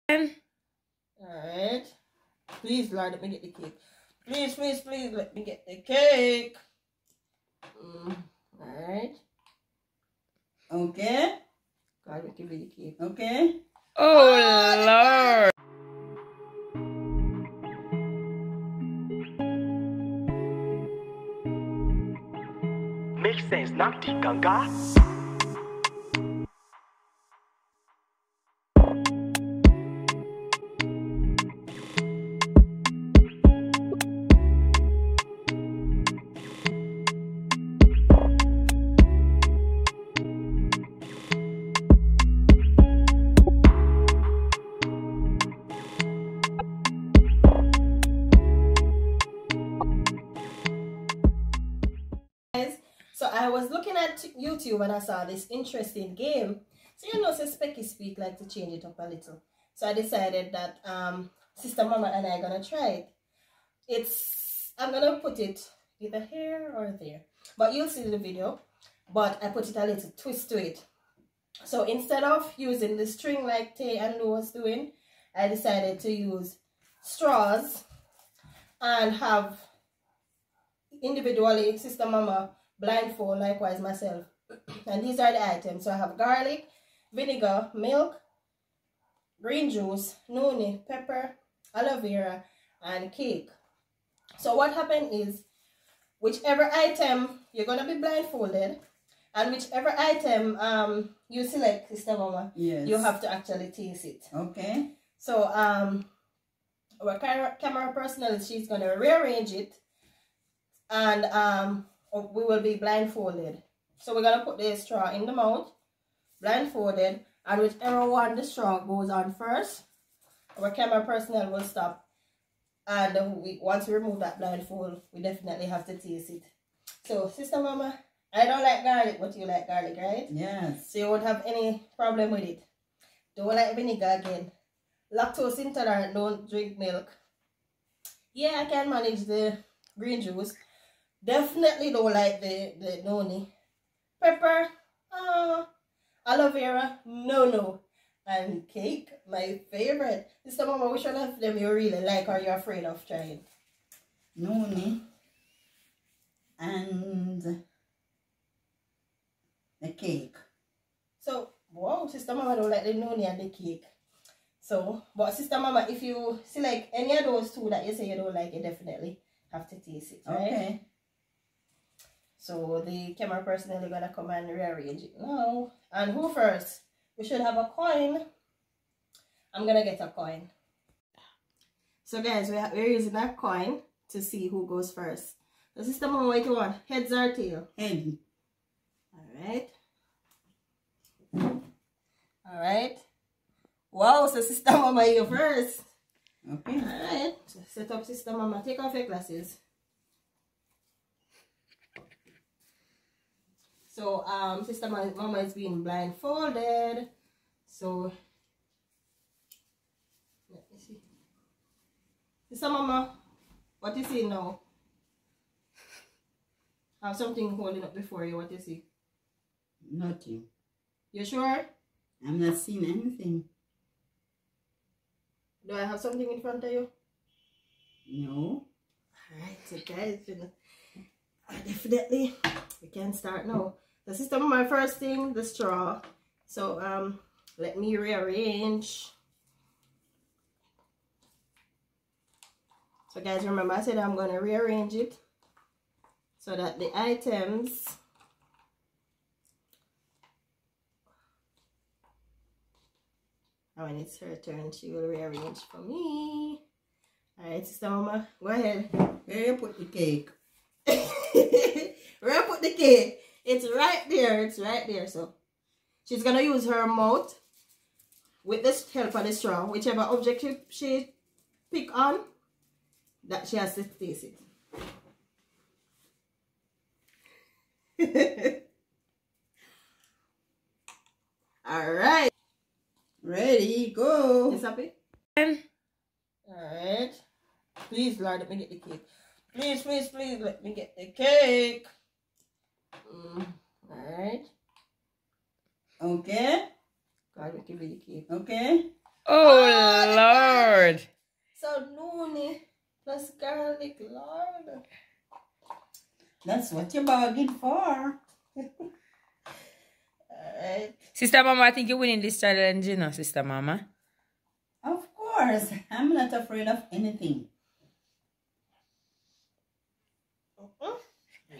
Alright. Please, Lord, let me get the cake. Please, please, please, let me get the cake. Alright. Okay. God, we give you the cake. Okay. Oh, Lord. Make sense, not the ganga. So I was looking at YouTube and I saw this interesting game. So you know, so Specky speak like to change it up a little. So I decided that Sister Mama and I are gonna try it. I'm gonna put it either here or there, but you'll see the video. But I put it a little twist to it. So instead of using the string like Tay and Lou was doing, I decided to use straws and have individually Sister Mama blindfold, likewise myself. And these are the items. So I have garlic, vinegar, milk, green juice, noni, pepper, aloe vera, and cake. So what happened is, whichever item you're gonna be blindfolded, and whichever item you select, Sister Mama, yes, you have to actually taste it. Okay. So our camera personnel, she's gonna rearrange it, and we will be blindfolded. So we're gonna put the straw in the mouth, blindfolded, and whichever one the straw goes on first, our camera personnel will stop. And once we remove that blindfold, we definitely have to taste it. So, Sister Mama, I don't like garlic, but you like garlic, right? Yes. So you won't have any problem with it. Don't like vinegar again. Lactose intolerant, don't drink milk. Yeah, I can manage the green juice. Definitely don't like the noni. Pepper, aloe vera, no. And cake, my favorite. Sister Mama, which one of them you really like or you're afraid of trying? Noni and the cake. So, wow, Sister Mama don't like the noni and the cake. So, but Sister Mama, if you select any of those two that you say you don't like, you definitely have to taste it, right? Okay. So the camera personnel are gonna come and rearrange it now. And who first? We should have a coin. I'm gonna get a coin. So guys, we're using a coin to see who goes first. So Sister Mama, what do you want? Heads or tail? Head. Alright. Alright. Wow, so Sister Mama, you first. Okay. Alright. So set up Sister Mama. Take off your glasses. So Sister Mama is being blindfolded. So let me see. Sister Mama, what you see now? I have something holding up before you. What you see? Nothing. You sure? I'm not seeing anything. Do I have something in front of you? No. Alright, so guys, definitely we can start now. The Sister Mama, first thing, the straw. So let me rearrange. So guys, remember I said I'm gonna rearrange it so that the items when it's her turn, she will rearrange for me. Alright, Sister Mama, go ahead. Where you put the cake? Where I put the cake? It's right there. It's right there. So she's gonna use her mouth with the help of the straw. Whichever object she pick on, that she has to taste it. Alright. Ready, go. You happy? Alright. Please, Lord, let me get the cake. Please, please, please, let me get the cake. Alright. Okay. God, we give you the cake. Okay. Oh, Lord. So noni plus garlic, Lord. That's what you bargained for. Alright. Sister Mama, I think you're winning this challenge, you know, Sister Mama. Of course. I'm not afraid of anything.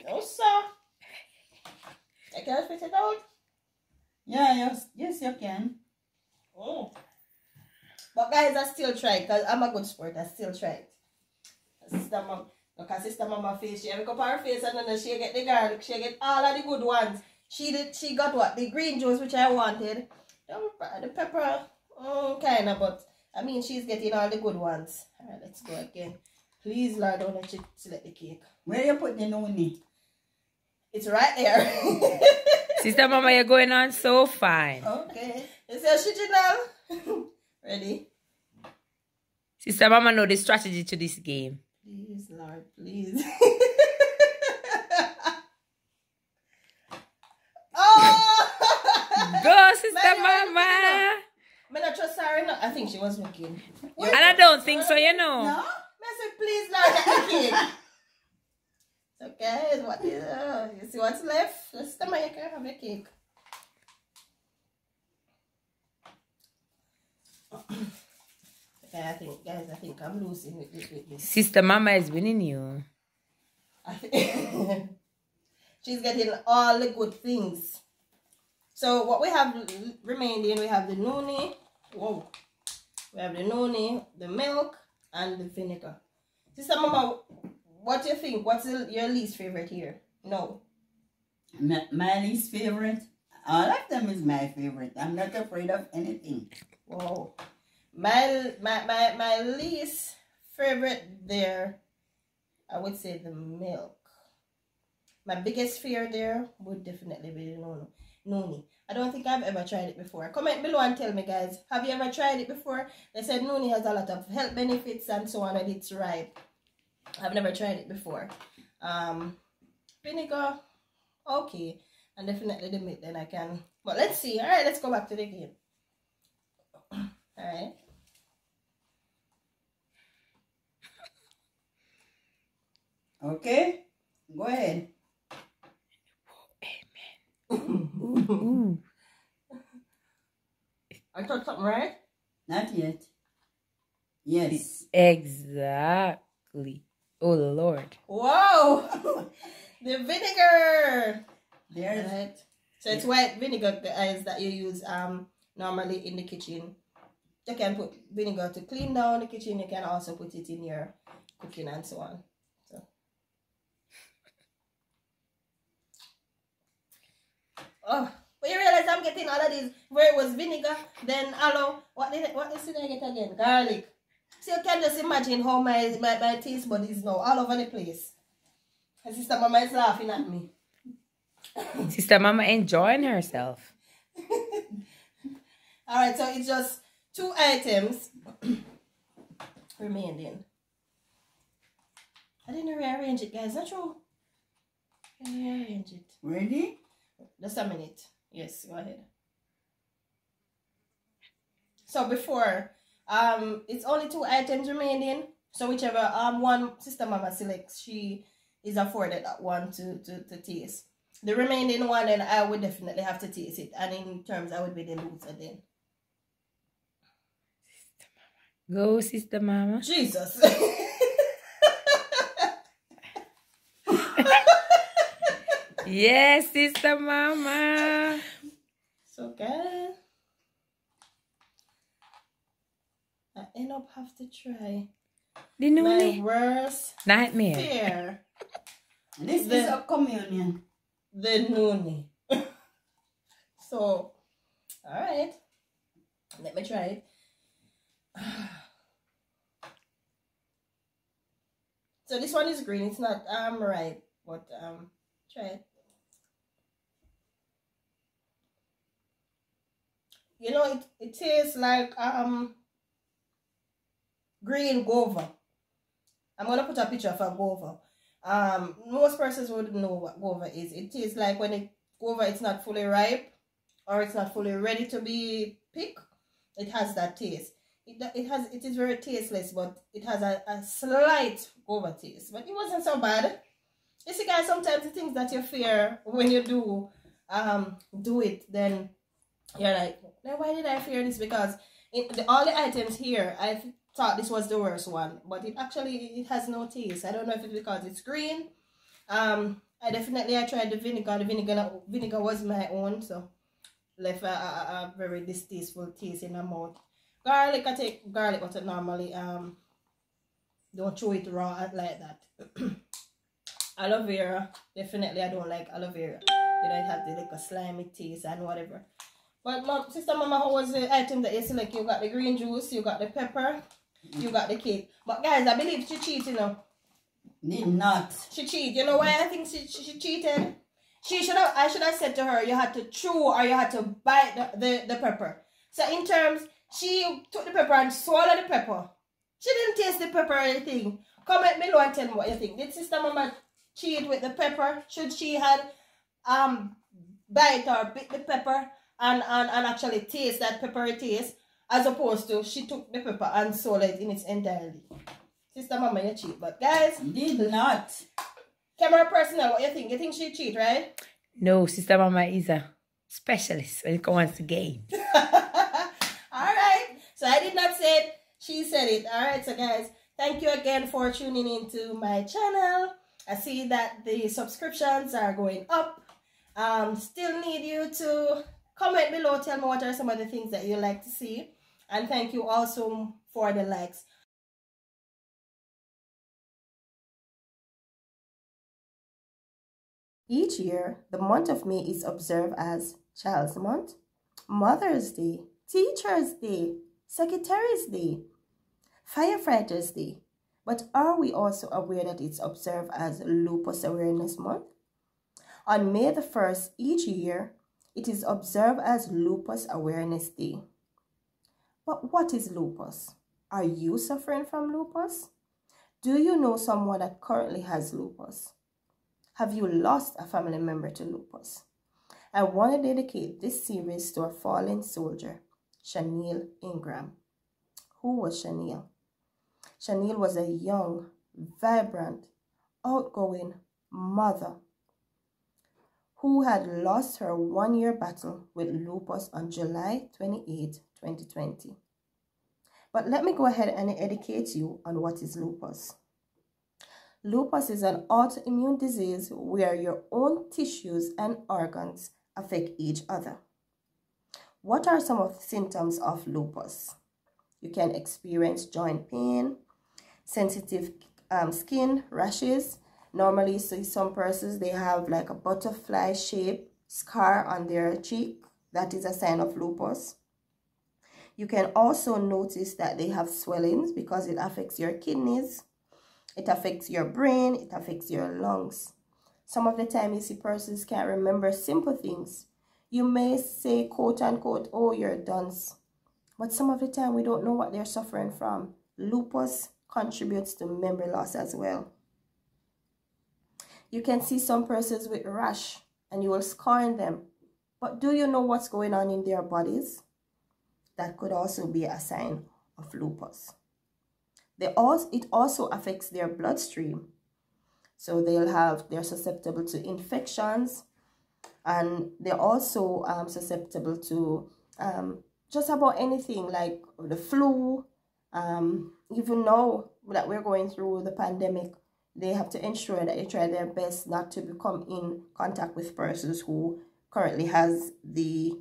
No, sir. I can't fit it out. Yeah, yes, you can. Oh. But guys, I still try because I'm a good sport. I still try it. Sister Mama, look at Sister Mama face. She have a cup of her face and then she get the garlic. She get all of the good ones. She got what? The green juice which I wanted. The pepper, kind of, but I mean she's getting all the good ones. Alright, let's go again. Please, Lord, don't let you select the cake. Where you put the noni? It's right there. Sister Mama, you're going on so fine. Okay. It's original. Ready? Sister Mama know the strategy to this game. Please, Lord, please. Oh! Go, Sister Mama. I'm not trust her. I think she was looking. And I don't think so, you know. No? I said, please, Lord, the cake. Okay, it's what you see what's left. Just tell me you can have a cake. Okay, I think I'm losing with this. Sister Mama is winning you. She's getting all the good things. So what we have remaining, we have the noni. Whoa. We have the noni, the milk, and the vinegar. Sister Mama, what do you think? What's your least favorite here? No. My least favorite? All of them is my favorite. I'm not afraid of anything. Whoa. My least favorite there, I would say the milk. My biggest fear there would definitely be the noni. I don't think I've ever tried it before. Comment below and tell me, guys. Have you ever tried it before? They said noni has a lot of health benefits and so on when it's ripe. I've never tried it before. Vinegar, okay. And definitely the milk then I can. But let's see. Alright, let's go back to the game. Alright. Okay? Go ahead. Ooh. I thought something right? Not yet. Yes. Exactly. Oh, Lord. Whoa! The vinegar! There's Right. So it's white vinegar, guys, that you use normally in the kitchen. You can put vinegar to clean down the kitchen. You can also put it in your cooking and so on. So. Oh, but you realize I'm getting all of these where it was vinegar, then aloe. What did I get again? Garlic. So you can just imagine how my taste bud is now all over the place. My sister Mama is laughing at me. Sister Mama enjoying herself. Alright, so it's just 2 items remaining. I didn't rearrange it, guys. Not true. I didn't rearrange it. ready? Just a minute. Yes, go ahead. So before, it's only 2 items remaining. So whichever one Sister Mama selects, she is afforded that one to taste. The remaining one, then I would definitely have to taste it. And in terms, I would be the loser then. Go, Sister Mama. Jesus. Yes, Sister Mama. So good. I end up have to try The my noni. worst Nightmare. fear. This is a communion. The noni. So, alright. Let me try it. So this one is green. It's not ripe, but try it. You know, it tastes like green guava. I'm gonna put a picture of a guava. Most persons would know what guava is. It tastes like when guava it's not fully ripe or it's not fully ready to be picked. It has that taste. it is very tasteless, but it has a slight over taste. But it wasn't so bad. You see, guys, sometimes the things that you fear when you do it, then you're like, now why did I fear this? Because all the items here, I thought this was the worst one, but it has no taste. I don't know if it's because it's green. I tried the vinegar. The vinegar was my own, so left a very distasteful taste in my mouth. Garlic, I take garlic, but I normally don't chew it raw like that. Aloe vera, definitely I don't like aloe vera. You know, it has the like a slimy taste and whatever. But Sister Mama, how was the item that you select? You got the green juice, you got the pepper, you got the cake. But guys, I believe she cheated, you know. Did not. She cheated. You know why I think she cheated? I should have said to her, you had to chew or you had to bite the pepper. So in terms, she took the pepper and swallowed the pepper. She didn't taste the pepper or anything. Comment below and tell me what you think. Did Sister Mama cheat with the pepper? Should she had bite or bit the pepper and actually taste that peppery taste, as opposed to she took the pepper and swallowed it in its entirety? Sister Mama, you cheat. But guys, did not. Camera personnel, what you think? You think she cheat, right? No, Sister Mama is a specialist when it comes to games. Alright. So I did not say it. She said it. Alright, so guys, thank you again for tuning into my channel. I see that the subscriptions are going up. Still need you to comment below. Tell me what are some of the things that you like to see. And thank you also for the likes. Each year, the month of May is observed as Child's Month, Mother's Day, Teacher's Day, Secretary's Day, Firefighters Day. But are we also aware that it's observed as Lupus Awareness Month? On May the 1st each year, it is observed as Lupus Awareness Day. But what is lupus? Are you suffering from lupus? Do you know someone that currently has lupus? Have you lost a family member to lupus? I want to dedicate this series to a fallen soldier, Shaniel Ingram. Who was Shaniel? Shaniel was a young, vibrant, outgoing mother who had lost her one-year battle with lupus on July 28, 2020. But let me go ahead and educate you on what is lupus. Lupus is an autoimmune disease where your own tissues and organs affect each other. What are some of the symptoms of lupus? You can experience joint pain, sensitive skin rashes. Normally, see some persons, they have like a butterfly shaped scar on their cheek. That is a sign of lupus. You can also notice that they have swellings because it affects your kidneys. It affects your brain, it affects your lungs. Some of the time you see persons can't remember simple things. You may say, quote unquote, oh, you're dunce. But some of the time we don't know what they're suffering from. Lupus contributes to memory loss as well. You can see some persons with rash and you will scorn them. But do you know what's going on in their bodies? That could also be a sign of lupus. It also affects their bloodstream. So they're susceptible to infections, and they're also susceptible to just about anything like the flu. Even now that we're going through the pandemic, they have to ensure that they try their best not to become in contact with persons who currently has the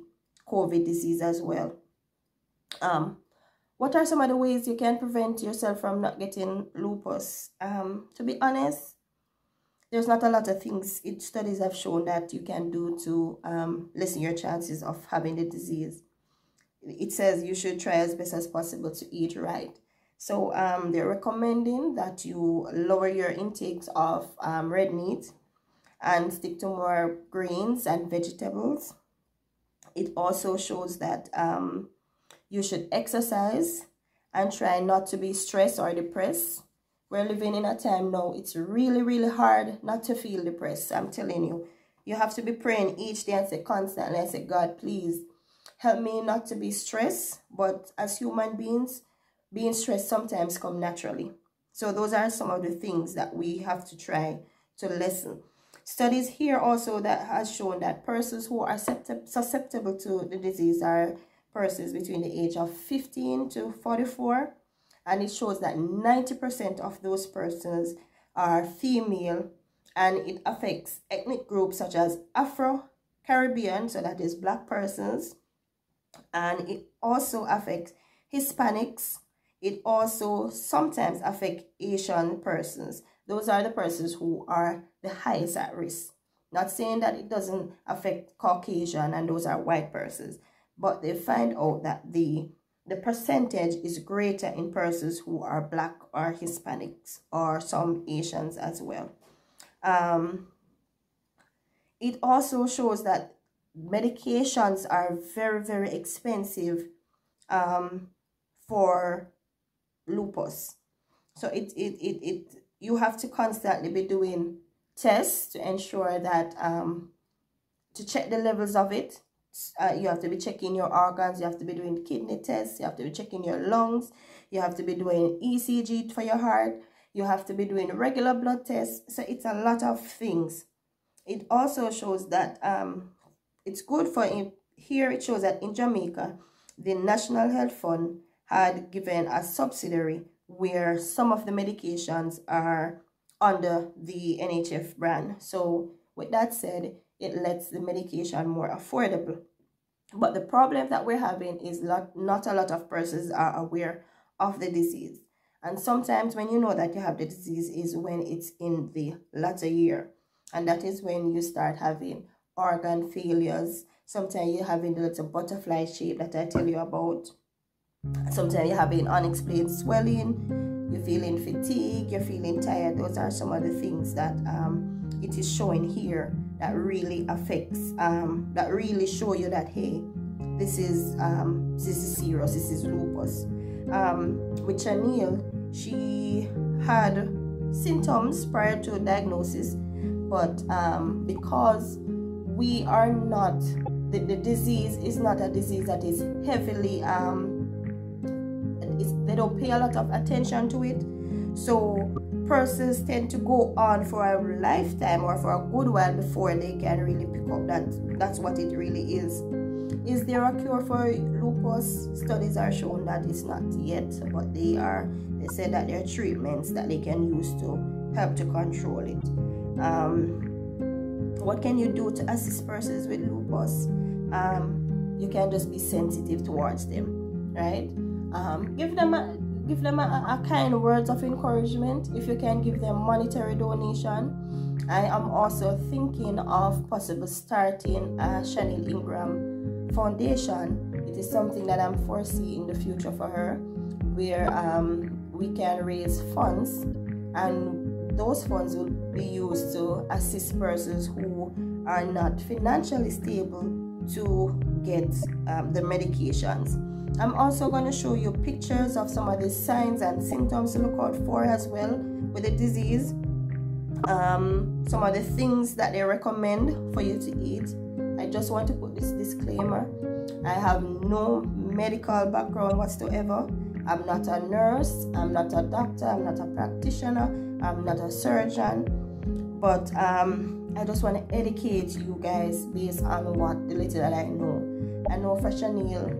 COVID disease as well. What are some of the ways you can prevent yourself from not getting lupus? To be honest, there's not a lot of things. Studies have shown that you can do to lessen your chances of having the disease. It says you should try as best as possible to eat right. So they're recommending that you lower your intakes of red meat and stick to more grains and vegetables. It also shows that you should exercise and try not to be stressed or depressed. We're living in a time now, it's really, really hard not to feel depressed. I'm telling you, you have to be praying each day and say constantly, I say, God, please help me not to be stressed. But as human beings, being stressed sometimes come naturally. So those are some of the things that we have to try to lessen. Studies here also that has shown that persons who are susceptible to the disease are persons between the age of 15 to 44. And it shows that 90% of those persons are female, and it affects ethnic groups such as Afro-Caribbean, so that is black persons, and it also affects Hispanics. It also sometimes affects Asian persons. Those are the persons who are the highest at risk. Not saying that it doesn't affect Caucasian and those are white persons, but they find out that the percentage is greater in persons who are black or Hispanics or some Asians as well. It also shows that medications are very, very expensive for lupus. So you have to constantly be doing tests to ensure that to check the levels of it. You have to be checking your organs, you have to be doing kidney tests, you have to be checking your lungs, you have to be doing ECG for your heart, you have to be doing regular blood tests. So it's a lot of things. It also shows that it's good for here. It shows that in Jamaica, the National Health Fund had given a subsidiary where some of the medications are under the NHF brand. So with that said, it lets the medication more affordable. But the problem that we're having is not a lot of persons are aware of the disease. And sometimes when you know that you have the disease is when it's in the latter year. And that is when you start having organ failures. Sometimes you're having the little butterfly shape that I tell you about. Sometimes you're having unexplained swelling. You're feeling fatigue. You're feeling tired. Those are some of the things that it is showing here that really affects, that really show you that, hey, this is serious, this is lupus. With Chanel, she had symptoms prior to diagnosis, but because we are not, the disease is not a disease that is heavily, they don't pay a lot of attention to it. So persons tend to go on for a lifetime or for a good while before they can really pick up that's what it really is. Is there a cure for lupus? Studies are showing that it's not yet, but they said that there are treatments that they can use to help to control it. What can you do to assist persons with lupus? You can just be sensitive towards them, right? Give them a kind words of encouragement. If you can give them monetary donation. I am also thinking of possibly starting a Chanel Ingram Foundation. It is something that I'm foreseeing in the future for her, where we can raise funds, and those funds will be used to assist persons who are not financially stable to get the medications. I'm also going to show you pictures of some of the signs and symptoms to look out for as well with the disease. Some of the things that they recommend for you to eat. I just want to put this disclaimer. I have no medical background whatsoever. I'm not a nurse, I'm not a doctor, I'm not a practitioner, I'm not a surgeon. But I just want to educate you guys based on what the little that I know. I know for Chanel,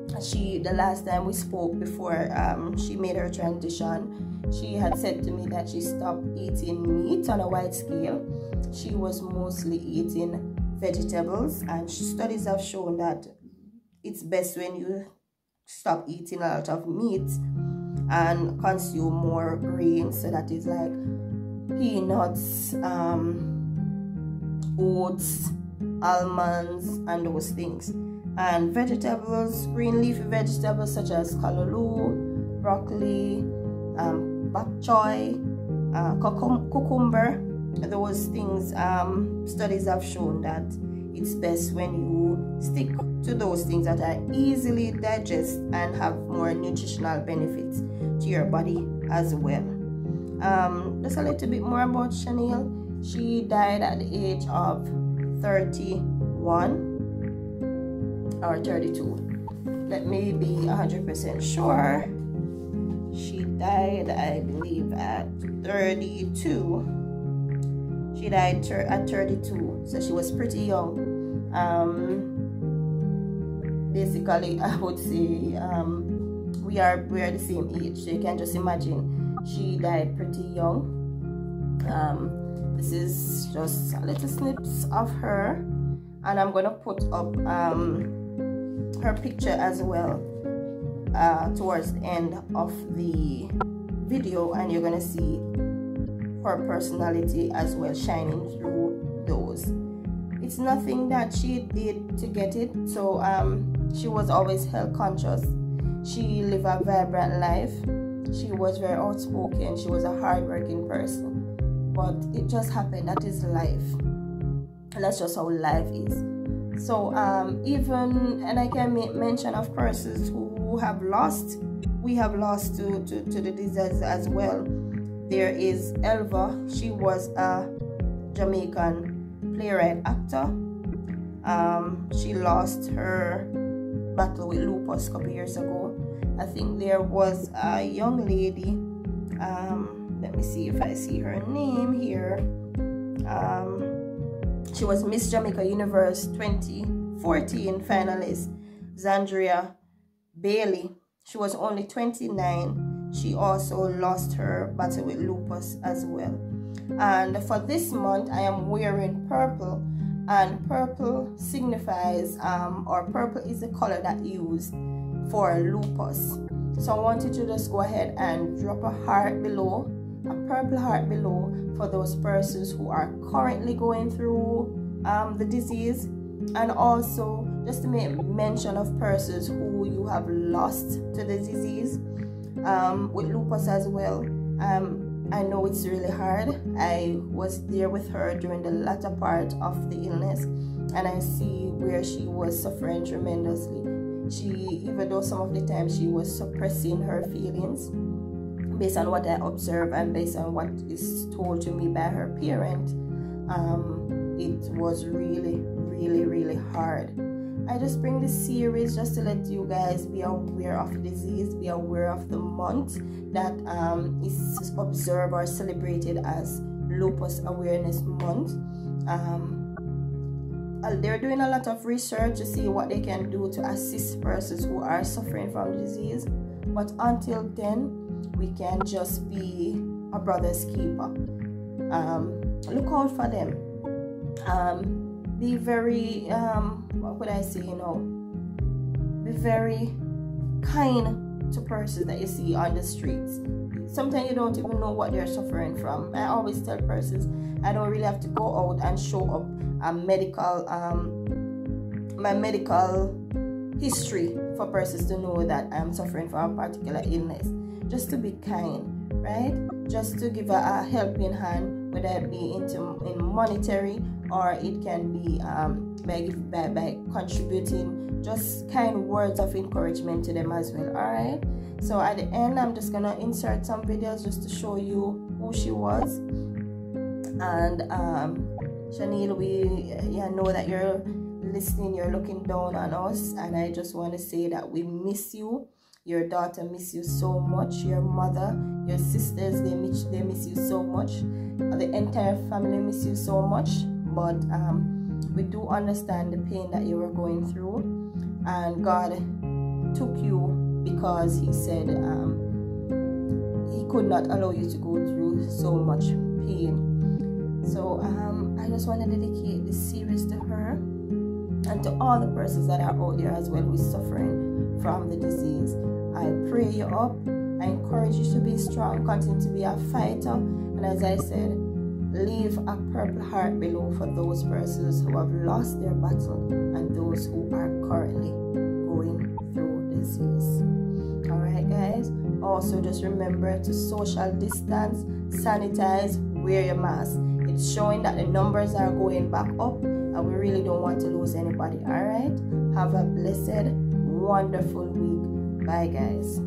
the last time we spoke before she made her transition, she had said to me that she stopped eating meat on a wide scale. She was mostly eating vegetables, and studies have shown that it's best when you stop eating a lot of meat and consume more grains. So that is like peanuts, oats, almonds, and those things. And vegetables, green leafy vegetables such as callaloo, broccoli, bok choy, cucumber, those things, studies have shown that it's best when you stick to those things that are easily digest and have more nutritional benefits to your body as well. Just a little bit more about Chanel. She died at the age of 31 or 32. Let me be 100% sure. died, I believe, at 32. She died at 32, so she was pretty young. Basically, I would say we are the same age, so you can just imagine she died pretty young. This is just a little snips of her, and I'm gonna put up her picture as well towards the end of the video, and you're gonna see her personality as well shining through those. It's nothing that she did to get it, so she was always health conscious. She lived a vibrant life. She was very outspoken. She was a hardworking person, but it just happened. That is life, and that's just how life is. So and I can make mention of persons who have lost. We have lost to the disease as well. There is Elva. She was a Jamaican playwright actor. She lost her battle with lupus a couple years ago. I think there was a young lady, let me see if I see her name here. She was Miss Jamaica Universe 2014 finalist, Zandria Bailey. She was only 29. She also lost her battle with lupus as well. And for this month, I am wearing purple, and purple signifies, or purple is the color that used for lupus. So I want you to just go ahead and drop a heart below, a purple heart below, for those persons who are currently going through the disease, and also just to make mention of persons who you have lost to the disease with lupus as well. I know it's really hard. I was there with her during the latter part of the illness, and I see where she was suffering tremendously. Even though some of the time she was suppressing her feelings, based on what I observe and based on what is told to me by her parent, it was really, really, really hard. I just bring this series just to let you guys be aware of the disease, be aware of the month that is observed or celebrated as Lupus Awareness Month. They're doing a lot of research to see what they can do to assist persons who are suffering from the disease. But until then, we can just be a brother's keeper. Look out for them. Be very, what would I say, be very kind to persons that you see on the streets. Sometimes you don't even know what they're suffering from. I always tell persons, I don't really have to go out and show up a medical, my medical history for persons to know that I'm suffering from a particular illness. Just to be kind, right? Just to give a helping hand, whether it be in monetary, or it can be by contributing just kind words of encouragement to them as well. All right, so at the end, I'm just gonna insert some videos just to show you who she was. And Shaniel, we know that you're listening, you're looking down on us, and I just want to say that we miss you. Your daughter miss you so much. Your mother, your sisters, they miss you so much. The entire family miss you so much. But we do understand the pain that you were going through, and God took you because He said He could not allow you to go through so much pain. So I just want to dedicate this series to her and to all the persons that are out there as well who is suffering from the disease. I pray you up. I encourage you to be strong, continue to be a fighter, and as I said, leave a purple heart below for those persons who have lost their battle and those who are currently going through disease. Alright guys, also just remember to social distance, sanitize, wear your mask. It's showing that the numbers are going back up, and we really don't want to lose anybody. Alright, have a blessed, wonderful week. Bye guys.